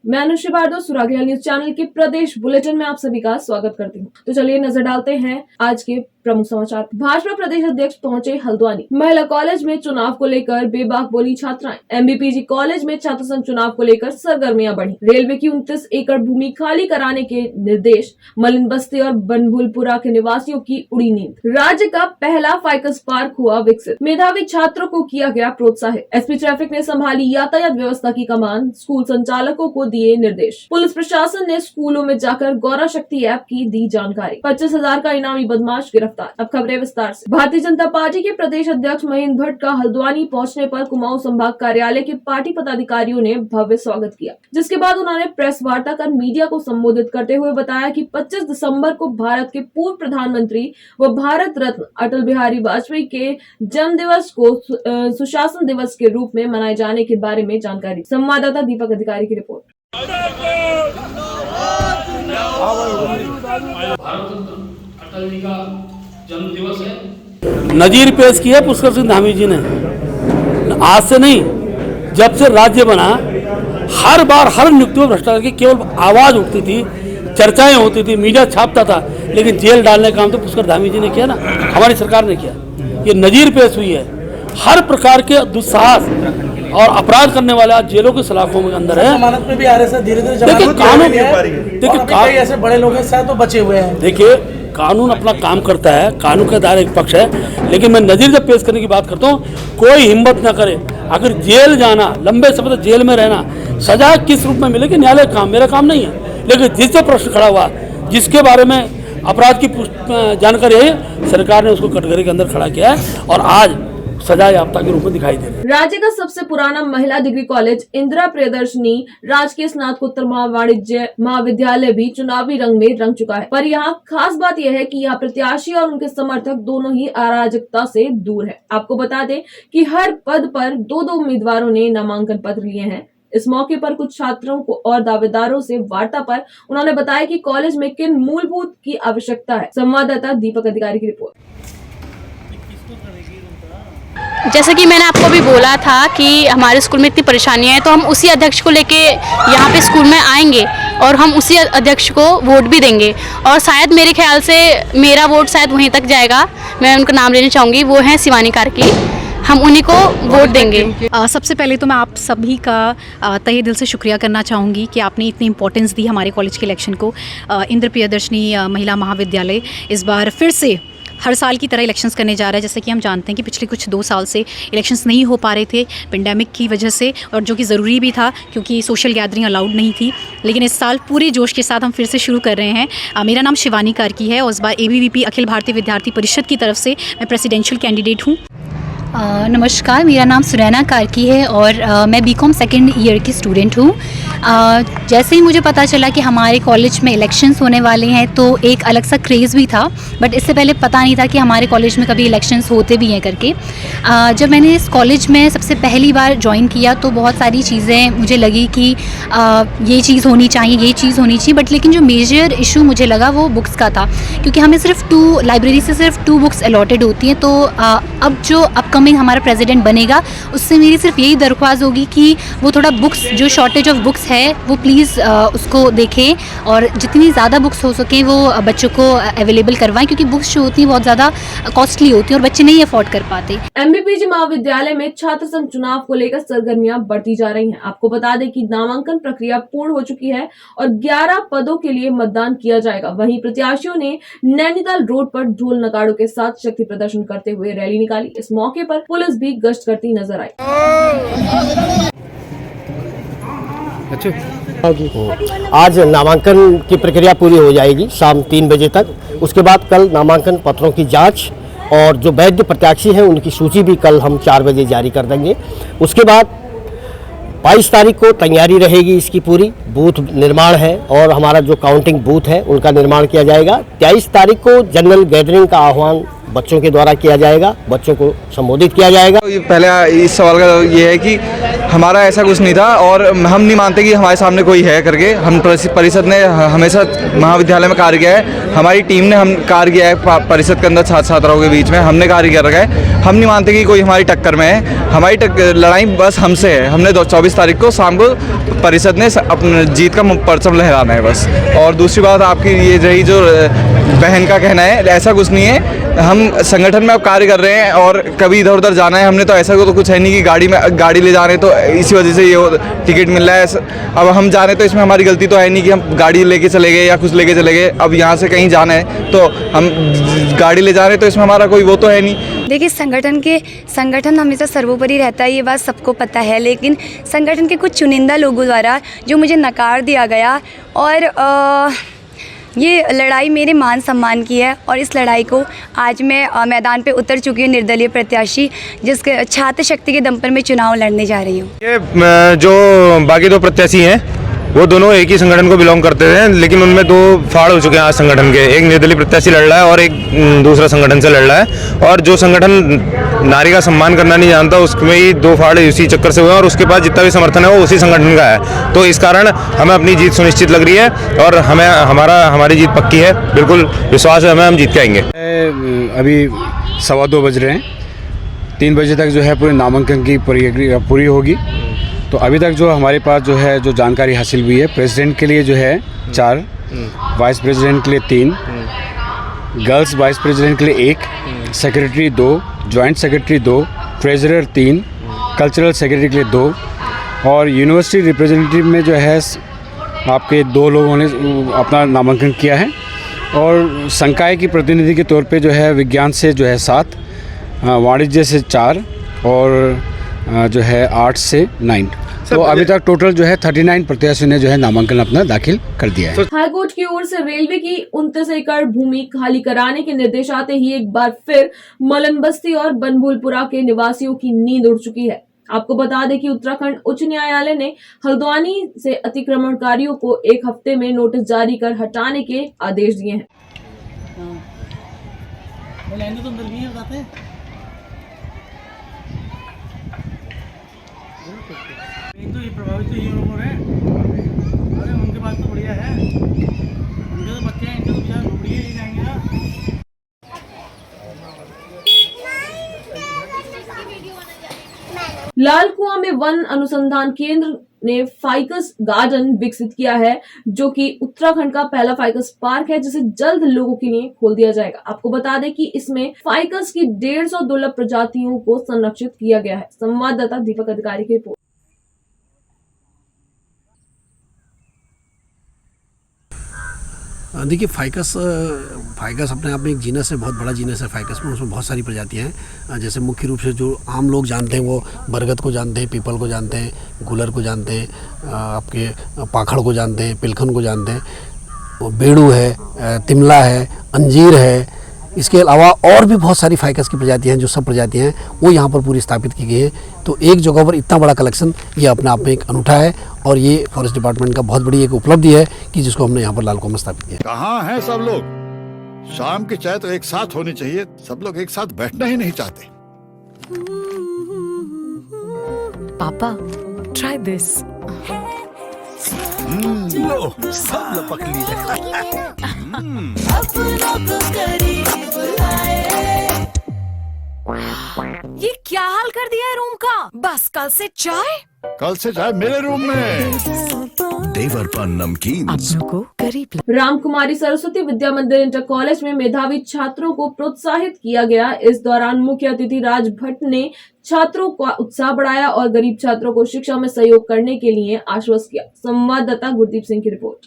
मैं Anushree Bhardwaj सुरागलिया news channel के प्रदेश bulletin में आप सभी का स्वागत करती हूँ। तो चलिए नजर डालते हैं आज के प्रमुख समाचार। भाजपा प्रदेश अध्यक्ष पहुंचे हल्द्वानी। महिला कॉलेज में चुनाव को लेकर बेबाक बोली छात्राएं। एमबीपीजी कॉलेज में छात्र संघ चुनाव को लेकर सरगर्मियां बढ़ी। रेलवे की 29 एकड़ भूमि खाली कराने के निर्देश। मलिन बस्ती और बनभुलपुरा के निवासियों की उड़ी नींद। राज्य का पहला फाइकस पार्क हुआ विकसित। मेधावी छात्रों को किया गया प्रोत्साहित। एसपी ट्रैफिक ने संभाली यातायात व्यवस्था की कमान। स्कूल संचालकों को दिए निर्देश। पुलिस प्रशासन ने स्कूलों में जाकर गौरा शक्ति ऐप की दी जानकारी। 25,000 का इनामी बदमाश गिरफ्तार। अब खबरें विस्तार से। भारतीय जनता पार्टी के प्रदेश अध्यक्ष महेंद्र भट्ट का हल्द्वानी पहुंचने पर कुमाऊं संभाग कार्यालय के पार्टी पदाधिकारियों ने भव्य स्वागत किया, जिसके बाद उन्होंने प्रेस वार्ता कर मीडिया को संबोधित करते हुए बताया कि 25 दिसंबर को भारत के पूर्व प्रधानमंत्री व भारत रत्न अटल बिहारी वाजपेयी के जन्म दिवस को सुशासन दिवस के रूप में मनाए जाने के बारे में जानकारी। संवाददाता दीपक अधिकारी की रिपोर्ट। अटल जी का जन्म दिवस है। नजीर पेश किया पुष्कर सिंह धामी जी ने। आज से नहीं, जब से राज्य बना हर बार हर नियुक्ति में भ्रष्टाचार की केवल आवाज उठती थी, चर्चाएं होती थी, मीडिया छापता था, लेकिन जेल डालने का काम तो पुष्कर धामी जी ने किया ना, हमारी सरकार ने किया। ये नजीर पेश हुई है। हर प्रकार के दुस्साहस और अपराध करने वाले आज जेलों की सलाखों में अंदर है। जमानत में भी आ रहे हैं, धीरे-धीरे देखिए कानून, देखिए ऐसे बड़े लोग हैं शायद तो बचे हुए हैं। देखिए कानून अपना काम करता है, कानून का दायरा एक पक्ष है, लेकिन मैं नजीर जब पेश करने की बात करता हूँ, कोई हिम्मत न करे। अगर जेल जाना, लंबे समय तक जेल में रहना, सजा किस रूप में मिलेगी, न्यायालय काम, मेरा काम नहीं है। लेकिन जिससे प्रश्न खड़ा हुआ, जिसके बारे में अपराध की जानकारी है, सरकार ने उसको कटघरे के अंदर खड़ा किया है और आज सजा याफ्ता के रूप में दिखाई दे रही है। राज्य का सबसे पुराना महिला डिग्री कॉलेज इंदिरा प्रियदर्शनी राजकीय स्नातकोत्तर वाणिज्य महाविद्यालय भी चुनावी रंग में रंग चुका है। पर यहाँ खास बात यह है कि यहाँ प्रत्याशी और उनके समर्थक दोनों ही अराजकता से दूर है। आपको बता दें कि हर पद पर दो उम्मीदवारों ने नामांकन पत्र लिए हैं। इस मौके पर कुछ छात्रों को और दावेदारों से वार्ता पर उन्होंने बताया कि कॉलेज में किन मूलभूत की आवश्यकता है। संवाददाता दीपक अधिकारी की रिपोर्ट। जैसे कि मैंने आपको भी बोला था कि हमारे स्कूल में इतनी परेशानियां हैं, तो हम उसी अध्यक्ष को लेके यहाँ पे स्कूल में आएंगे और हम उसी अध्यक्ष को वोट भी देंगे। और शायद मेरे ख्याल से मेरा वोट शायद वहीं तक जाएगा। मैं उनका नाम लेना चाहूँगी, वो हैं शिवानी कार्की। हम उन्हीं को वोट देंगे। सबसे पहले तो मैं आप सभी का तहे दिल से शुक्रिया करना चाहूँगी कि आपने इतनी इंपॉर्टेंस दी हमारे कॉलेज के इलेक्शन को। इंदिरा प्रियदर्शनी महिला महाविद्यालय इस बार फिर से हर साल की तरह इलेक्शंस करने जा रहा है। जैसे कि हम जानते हैं कि पिछले कुछ 2 साल से इलेक्शंस नहीं हो पा रहे थे पेंडेमिक की वजह से, और जो कि ज़रूरी भी था क्योंकि सोशल गैदरिंग अलाउड नहीं थी। लेकिन इस साल पूरे जोश के साथ हम फिर से शुरू कर रहे हैं। मेरा नाम शिवानी कार्की है और इस बार ABVP अखिल भारतीय विद्यार्थी परिषद की तरफ से मैं प्रेसिडेंशियल कैंडिडेट हूँ। नमस्कार, मेरा नाम सुरैना कार्की है और मैं BCom सेकेंड ईयर की स्टूडेंट हूँ। जैसे ही मुझे पता चला कि हमारे कॉलेज में इलेक्शंस होने वाले हैं तो एक अलग सा क्रेज़ भी था, बट इससे पहले पता नहीं था कि हमारे कॉलेज में कभी इलेक्शंस होते भी हैं करके। जब मैंने इस कॉलेज में सबसे पहली बार ज्वाइन किया तो बहुत सारी चीज़ें मुझे लगी कि ये चीज़ होनी चाहिए, ये चीज़ होनी चाहिए, बट लेकिन जो मेजर इशू मुझे लगा वो बुक्स का था, क्योंकि हमें सिर्फ लाइब्रेरी से सिर्फ 2 बुक्स अलॉटेड होती हैं। तो अब जो अपकमिंग हमारा प्रेसिडेंट बनेगा उससे मेरी सिर्फ यही दरख्वास्त होगी कि वो थोड़ा बुक्स, जो शॉर्टेज ऑफ बुक्स है वो प्लीज़ उसको देखें और जितनी ज़्यादा बुक्स हो सकें वो बच्चों को अवेलेबल करवाएं, क्योंकि बुक्स जो होती हैं बहुत ज़्यादा कॉस्टली होती हैं और बच्चे नहीं अफोर्ड कर पाते। एमबीपीजी महाविद्यालय में छात्र संघ चुनाव को लेकर सरगर्मियां बढ़ती जा रही हैं। आपको बता दें कि नामांकन प्रक्रिया पूर्ण हो चुकी है और 11 पदों के लिए मतदान किया जाएगा। वहीं प्रत्याशियों ने नैनीताल रोड पर ढोल नगाड़ों के साथ शक्ति प्रदर्शन करते हुए रैली निकाली। इस मौके पर पुलिस भी गश्त करती नजर आई। आज नामांकन की प्रक्रिया पूरी हो जाएगी शाम 3 बजे तक। उसके बाद कल नामांकन पत्रों की जांच और जो वैध प्रत्याशी हैं उनकी सूची भी कल हम 4 बजे जारी कर देंगे। उसके बाद 22 तारीख को तैयारी रहेगी इसकी पूरी, बूथ निर्माण है और हमारा जो काउंटिंग बूथ है उनका निर्माण किया जाएगा। 23 तारीख को जनरल गैदरिंग का आह्वान बच्चों के द्वारा किया जाएगा, बच्चों को संबोधित किया जाएगा। पहले इस सवाल का ये है कि हमारा ऐसा कुछ नहीं था और हम नहीं मानते कि हमारे सामने कोई है करके। हम परिषद ने हमेशा महाविद्यालय में कार्य किया है, हमारी टीम ने हम कार्य किया है परिषद के अंदर छात्र छात्राओं के बीच में हमने कार्य कर रखा है। हम नहीं मानते कि कोई हमारी टक्कर में है, हमारी लड़ाई बस हमसे है। हमने 24 तारीख को शाम को परिषद ने अपने जीत का परचम लहराना है बस। और दूसरी बात आपकी ये रही जो बहन का कहना है, ऐसा कुछ नहीं है। हम संगठन में अब कार्य कर रहे हैं और कभी इधर उधर जाना है हमने तो ऐसा तो कुछ है नहीं कि गाड़ी ले जा रहे हैं तो इसी वजह से ये टिकट मिल रहा है। अब हम जा रहे हैं तो इसमें हमारी गलती तो है नहीं कि हम गाड़ी लेके चले गए या कुछ लेके चले गए। अब यहाँ से कहीं जाना है तो हम गाड़ी ले जा रहे हैं तो इसमें हमारा कोई वो तो है नहीं। देखिए संगठन हमेशा सर्वोपरि रहता है, ये बात सबको पता है, लेकिन संगठन के कुछ चुनिंदा लोगों द्वारा जो मुझे नकार दिया गया और ये लड़ाई मेरे मान सम्मान की है और इस लड़ाई को आज मैं मैदान पे उतर चुकी हूँ निर्दलीय प्रत्याशी, जिसके छात्र शक्ति के दम पर मैं चुनाव लड़ने जा रही हूँ। ये जो बाकी दो प्रत्याशी हैं वो दोनों एक ही संगठन को बिलोंग करते थे, लेकिन उनमें दो फाड़ हो चुके हैं आज संगठन के। एक निर्दलीय प्रत्याशी लड़ रहा है और एक दूसरा संगठन से लड़ रहा है। और जो संगठन नारी का सम्मान करना नहीं जानता उसमें ही दो फाड़ उसी चक्कर से हुए और उसके पास जितना भी समर्थन है वो उसी संगठन का है। तो इस कारण हमें अपनी जीत सुनिश्चित लग रही है और हमारी जीत पक्की है, बिल्कुल विश्वास है हमें, हम जीत के आएंगे। अभी 2:15 बज रहे हैं, 3 बजे तक जो है पूरे नामांकन की प्रक्रिया पूरी होगी। तो अभी तक जो हमारे पास जो है जो जानकारी हासिल हुई है, प्रेसिडेंट के लिए जो है 4, वाइस प्रेसिडेंट के लिए 3, गर्ल्स वाइस प्रेसिडेंट के लिए 1, secretary 2, joint secretary 2, treasurer 3, cultural secretary के लिए 2 और यूनिवर्सिटी रिप्रेजेंटेटिव में जो है आपके 2 लोगों ने अपना नामांकन किया है। और संकाय की प्रतिनिधि के तौर पे जो है विज्ञान से जो है 7, वाणिज्य से 4 और जो है 8 से 9। तो अभी तक टोटल जो है 39 प्रत्याशियों ने जो है नामांकन अपना दाखिल कर दिया है। हाईकोर्ट की ओर से रेलवे की 29 एकड़ भूमि खाली कराने के निर्देश आते ही एक बार फिर मलन बस्ती और बनभूलपुरा के निवासियों की नींद उड़ चुकी है। आपको बता दें कि उत्तराखंड उच्च न्यायालय ने हल्द्वानी से अतिक्रमणकारियों को 1 हफ्ते में नोटिस जारी कर हटाने के आदेश दिए हैं। तो ये प्रभावित तो ये लोग हैं, अरे उनके पास तो बढ़िया है, उनके तो बच्चे हैं, इनके तो बेचारे ढूंढिए ही जाएंगे ना। लाल कुआं में वन अनुसंधान केंद्र ने फाइकस गार्डन विकसित किया है, जो कि उत्तराखंड का पहला फाइकस पार्क है, जिसे जल्द लोगों के लिए खोल दिया जाएगा। आपको बता दें कि इसमें फाइकस की 150 दुर्लभ प्रजातियों को संरक्षित किया गया है। संवाददाता दीपक अधिकारी की रिपोर्ट। देखिए फाइकस अपने आप में एक जीनस है, बहुत बड़ा जीनस है फाइकस में। उसमें बहुत सारी प्रजातियां हैं। जैसे मुख्य रूप से जो आम लोग जानते हैं वो बरगद को जानते हैं, पीपल को जानते हैं, गुलर को जानते हैं, आपके पाखड़ को जानते हैं, पिलखन को जानते हैं, बेड़ू है, तिमला है, अंजीर है। इसके अलावा और भी बहुत सारी फाइकस की प्रजातियां हैं, जो सब प्रजातियां हैं वो यहाँ पर पूरी स्थापित की गई है। तो एक जगह पर इतना बड़ा कलेक्शन ये अपने आप में एक अनूठा है और ये फॉरेस्ट डिपार्टमेंट का बहुत बड़ी एक उपलब्धि है कि जिसको हमने यहाँ पर लाल कुआं में स्थापित किया। कहाँ हैं सब लोग? शाम की चाय तो एक साथ होनी चाहिए, सब लोग एक साथ बैठना ही नहीं चाहते। पापा ट्राई दिस। लो सब लपक लिए। ये क्या हाल कर दिया है रूम का? बस कल से चाय मेरे रूम में। देवरपन नमकीन अपनों को करीब। रामकुमारी सरस्वती विद्या मंदिर इंटर कॉलेज में मेधावी छात्रों को प्रोत्साहित किया गया। इस दौरान मुख्य अतिथि राज भट्ट ने छात्रों का उत्साह बढ़ाया और गरीब छात्रों को शिक्षा में सहयोग करने के लिए आश्वस्त किया। संवाददाता गुरदीप सिंह की रिपोर्ट।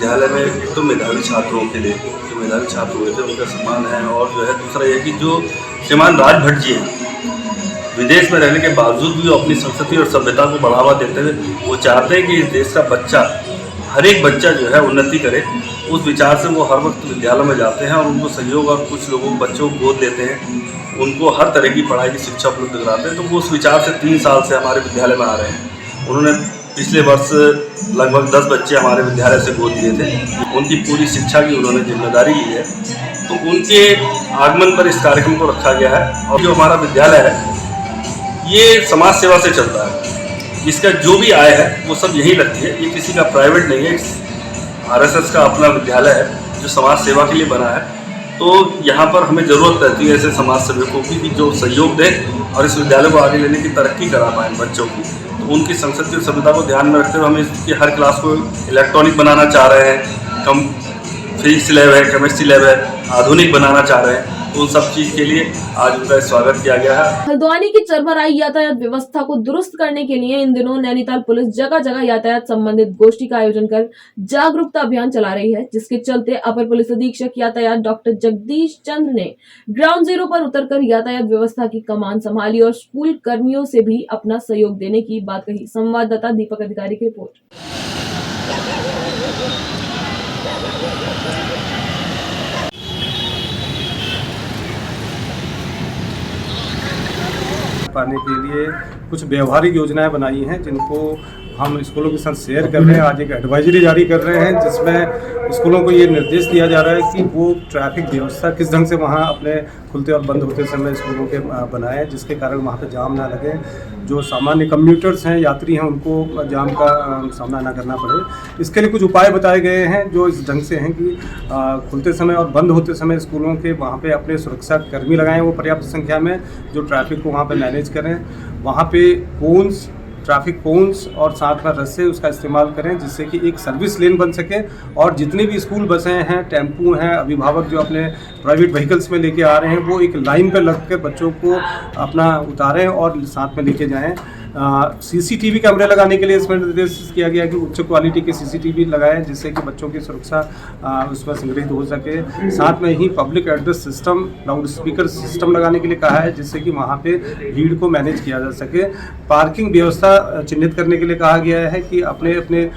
विद्यालय में एक तो मेधावी छात्रों के लिए जो मेधावी छात्र हुए थे उनका सम्मान है, और जो है दूसरा ये कि जो श्रीमान राज भट्ट जी हैं विदेश में रहने के बावजूद भी वो अपनी संस्कृति और सभ्यता को बढ़ावा देते हुए वो चाहते हैं कि इस देश का बच्चा, हर एक बच्चा जो है उन्नति करे। उस विचार से वो हर वक्त विद्यालय में जाते हैं और उनको सहयोग, और कुछ लोगों बच्चों को गोद लेते हैं, उनको हर तरह की पढ़ाई की शिक्षा उपलब्ध कराते हैं। तो वो उस विचार से 3 साल से हमारे विद्यालय में आ रहे हैं उन्होंने पिछले वर्ष लगभग 10 बच्चे हमारे विद्यालय से गोद लिए थे। उनकी पूरी शिक्षा की उन्होंने जिम्मेदारी ली है, तो उनके आगमन पर इस कार्यक्रम को रखा गया है। और जो हमारा विद्यालय है ये समाज सेवा से चलता है, इसका जो भी आय है वो सब यहीं लगती है। ये किसी का प्राइवेट नहीं है, RSS का अपना विद्यालय है जो समाज सेवा के लिए बना है। तो यहाँ पर हमें ज़रूरत रहती है ऐसे समाज सेवकों की भी जो सहयोग दें और इस विद्यालय को आगे लेने की तरक्की करा पाएँ बच्चों की। तो उनकी संस्कृति सभ्यता को ध्यान में रखते हुए हम इसकी हर क्लास को इलेक्ट्रॉनिक बनाना चाह रहे हैं, कम फिजिक्स लैब है, केमिस्ट्री लैब है, आधुनिक बनाना चाह रहे हैं। तो उन सब चीज़ के लिए आज उनका स्वागत किया गया है। हल्द्वानी की चरमराई यातायात व्यवस्था को दुरुस्त करने के लिए इन दिनों नैनीताल पुलिस जगह जगह यातायात संबंधित गोष्ठी का आयोजन कर जागरूकता अभियान चला रही है, जिसके चलते अपर पुलिस अधीक्षक यातायात डॉक्टर जगदीश चंद्र ने ग्राउंड जीरो पर उतरकर यातायात व्यवस्था की कमान संभाली और स्कूल कर्मियों से भी अपना सहयोग देने की बात कही। संवाददाता दीपक अधिकारी की रिपोर्ट। पाने के लिए कुछ व्यवहारिक योजनाएं बनाई हैं जिनको हम स्कूलों के साथ शेयर कर रहे हैं। आज एक एडवाइजरी जारी कर रहे हैं जिसमें स्कूलों को ये निर्देश दिया जा रहा है कि वो ट्रैफिक व्यवस्था किस ढंग से वहाँ अपने खुलते और बंद होते समय स्कूलों के बनाएं, जिसके कारण वहाँ पे जाम ना लगे, जो सामान्य कम्यूटर्स हैं, यात्री हैं, उनको जाम का सामना ना करना पड़े। इसके लिए कुछ उपाय बताए गए हैं जो इस ढंग से हैं कि खुलते समय और बंद होते समय स्कूलों के वहाँ पे अपने सुरक्षा कर्मी लगाएं वो पर्याप्त संख्या में, जो ट्रैफिक को वहाँ पे मैनेज करें। वहाँ पे कोन्स, ट्रैफिक कोन्स और साथ में रस्से उसका इस्तेमाल करें जिससे कि एक सर्विस लेन बन सके। और जितनी भी स्कूल बसें हैं, टेम्पू हैं, अभिभावक जो अपने प्राइवेट व्हीकल्स में लेके आ रहे हैं वो एक लाइन पे लग कर बच्चों को अपना उतारें और साथ में लेके जाएं। CCTV कैमरे लगाने के लिए इसमें निर्देश किया गया कि उच्च क्वालिटी के CCTV लगाएं जिससे कि बच्चों की सुरक्षा उसमें संग्रहित हो सके। साथ में ही public address system, loudspeaker system लगाने के लिए कहा है जिससे कि वहाँ पे भीड़ को मैनेज किया जा सके। पार्किंग व्यवस्था चिन्हित करने के लिए कहा गया है कि अपने अपने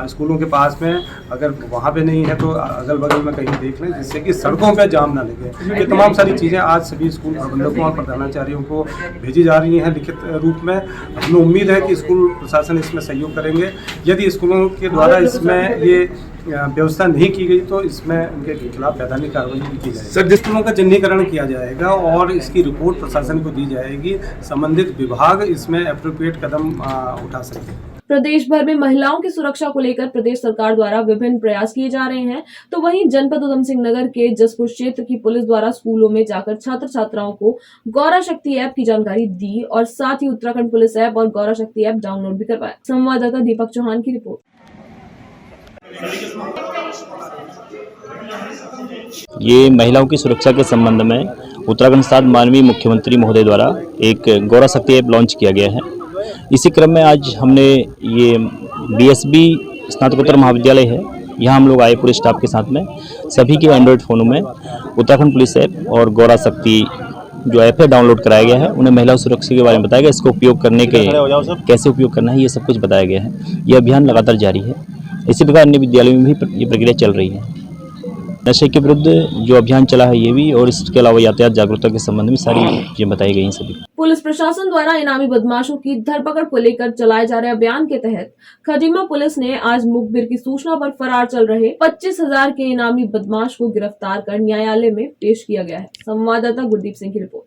स्कूलों के पास में अगर वहाँ पे नहीं है तो अगल बगल में कहीं देख लें जिससे कि सड़कों पर जाम ना लगे। ये तमाम सारी चीज़ें आज सभी स्कूल प्रबंधकों और प्रधानाचार्यों को भेजी जा रही हैं लिखित रूप में। हमें उम्मीद है कि स्कूल प्रशासन इसमें सहयोग करेंगे। यदि स्कूलों के द्वारा इसमें ये व्यवस्था नहीं की गई तो इसमें उनके खिलाफ वैधानिक कार्रवाई भी की जाएगी। सर, स्कूलों का चिन्हीकरण किया जाएगा और इसकी रिपोर्ट प्रशासन को दी जाएगी। संबंधित विभाग इसमें एप्रोप्रिएट कदम उठा सकते हैं। प्रदेश भर में महिलाओं की सुरक्षा को लेकर प्रदेश सरकार द्वारा विभिन्न प्रयास किए जा रहे हैं, तो वहीं जनपद उधम सिंह नगर के जसपुर क्षेत्र की पुलिस द्वारा स्कूलों में जाकर छात्र छात्राओं को गौरा शक्ति ऐप की जानकारी दी और साथ ही उत्तराखंड पुलिस ऐप और गौरा शक्ति ऐप डाउनलोड भी करवाया। संवाददाता दीपक चौहान की रिपोर्ट। ये महिलाओं की सुरक्षा के संबंध में उत्तराखंड साथ माननीय मुख्यमंत्री महोदय द्वारा एक गौरा शक्ति ऐप लॉन्च किया गया है। इसी क्रम में आज हमने ये BSB स्नातकोत्तर महाविद्यालय है, यहाँ हम लोग आए पूरे स्टाफ के साथ में। सभी के एंड्रॉयड फ़ोनों में उत्तराखंड पुलिस ऐप और गौरा शक्ति जो ऐप है डाउनलोड कराया गया है। उन्हें महिला सुरक्षा के बारे में बताया गया, इसको उपयोग करने के कैसे उपयोग करना है ये सब कुछ बताया गया है। ये अभियान लगातार जारी है। इसी प्रकार अन्य विद्यालयों में भी ये प्रक्रिया चल रही है। नशे के विरुद्ध जो अभियान चला है ये भी, और इसके अलावा यातायात जागरूकता के संबंध में सारी चीजें बताई गई हैं सभी। पुलिस प्रशासन द्वारा इनामी बदमाशों की धरपकड़ को लेकर चलाए जा रहे अभियान के तहत खटीमा पुलिस ने आज मुखबिर की सूचना पर फरार चल रहे 25,000 के इनामी बदमाश को गिरफ्तार कर न्यायालय में पेश किया गया है। संवाददाता गुरदीप सिंह की रिपोर्ट।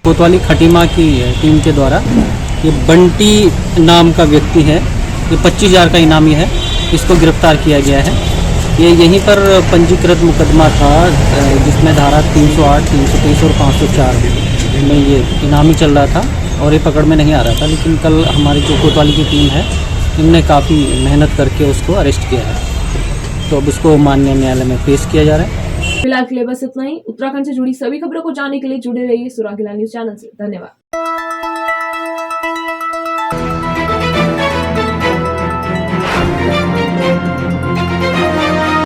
कोतवाली खटीमा की टीम के द्वारा ये बंटी नाम का व्यक्ति है, ये 25,000 का इनामी है, इसको गिरफ्तार किया गया है। ये यहीं पर पंजीकृत मुकदमा था जिसमें धारा 308, 323 और 504 में ये इनामी चल रहा था और ये पकड़ में नहीं आ रहा था। लेकिन कल हमारी जो कोतवाली की टीम है इनने काफ़ी मेहनत करके उसको अरेस्ट किया है, तो अब उसको माननीय न्यायालय में पेश किया जा रहा है। फिलहाल के लिए बस इतना ही। उत्तराखंड से जुड़ी सभी खबरों को जानने के लिए जुड़े रहिए सुरागीला न्यूज चैनल से। धन्यवाद।